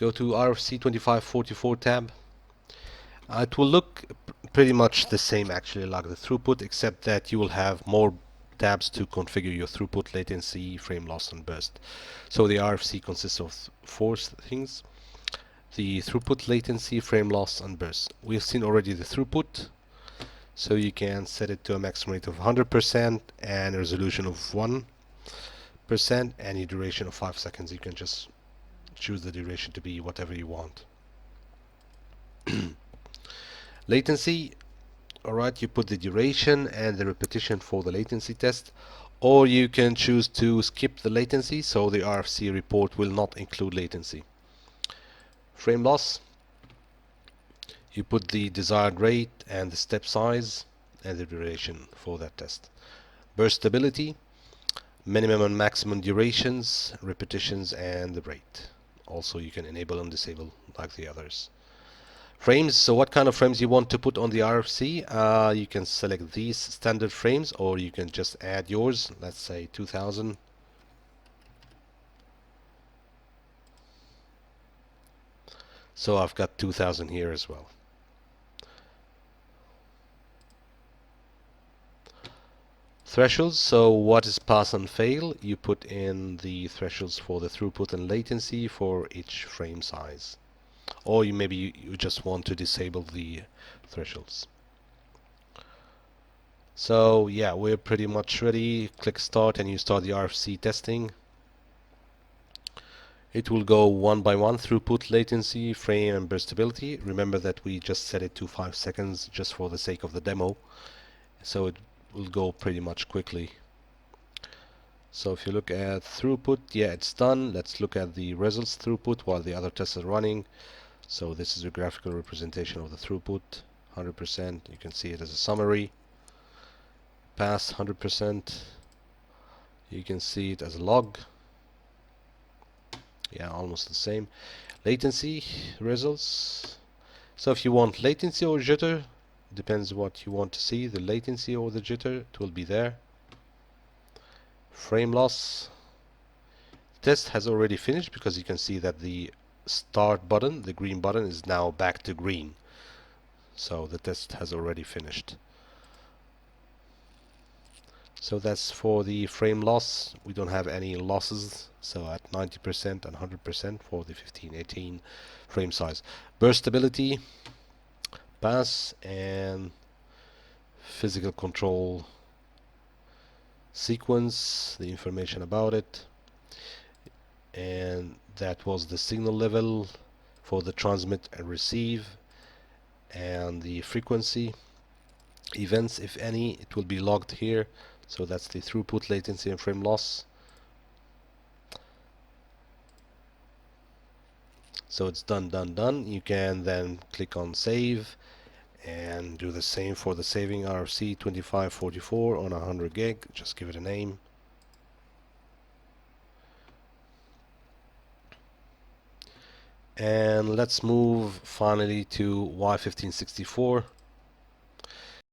Go to RFC2544 tab. It will look pretty much the same actually like the throughput, except that you will have more tabs to configure your throughput, latency, frame loss, and burst. So the RFC consists of four things: the throughput, latency, frame loss, and burst. We've seen already the throughput, so you can set it to a maximum rate of 100% and a resolution of 1% and a duration of 5 seconds. You can just choose the duration to be whatever you want. Latency, alright, you put the duration and the repetition for the latency test, or you can choose to skip the latency, so the RFC report will not include latency. Frame loss, you put the desired rate and the step size and the duration for that test. Burst stability, minimum and maximum durations, repetitions, and the rate. Also, you can enable and disable like the others. Frames, so what kind of frames you want to put on the RFC? You can select these standard frames, or you can just add yours. Let's say 2000. So I've got 2000 here as well. Thresholds, so what is pass and fail? You put in the thresholds for the throughput and latency for each frame size. Or maybe you just want to disable the thresholds. So yeah, we're pretty much ready. Click start and you start the RFC testing. It will go one by one: throughput, latency, frame, and burst stability. Remember that we just set it to 5 seconds just for the sake of the demo, so it will go pretty much quickly. So if you look at throughput, yeah, it's done. Let's look at the results throughput while the other tests are running. So this is a graphical representation of the throughput, 100%. You can see it as a summary. Pass, 100%. You can see it as a log. Yeah, almost the same. Latency results. So if you want latency or jitter, depends what you want to see, the latency or the jitter, it will be there. Frame loss. Test has already finished because you can see that the start button, the green button, is now back to green. So the test has already finished. So that's for the frame loss. We don't have any losses, so at 90% and 100% for the 1518 frame size. Burst stability, pass, and physical control sequence, the information about it, and that was the signal level for the transmit and receive, and the frequency events, if any, it will be logged here. So that's the throughput, latency, and frame loss. So it's done. You can then click on save and do the same for the saving RFC2544 on 100 gig. Just give it a name. And let's move finally to Y1564.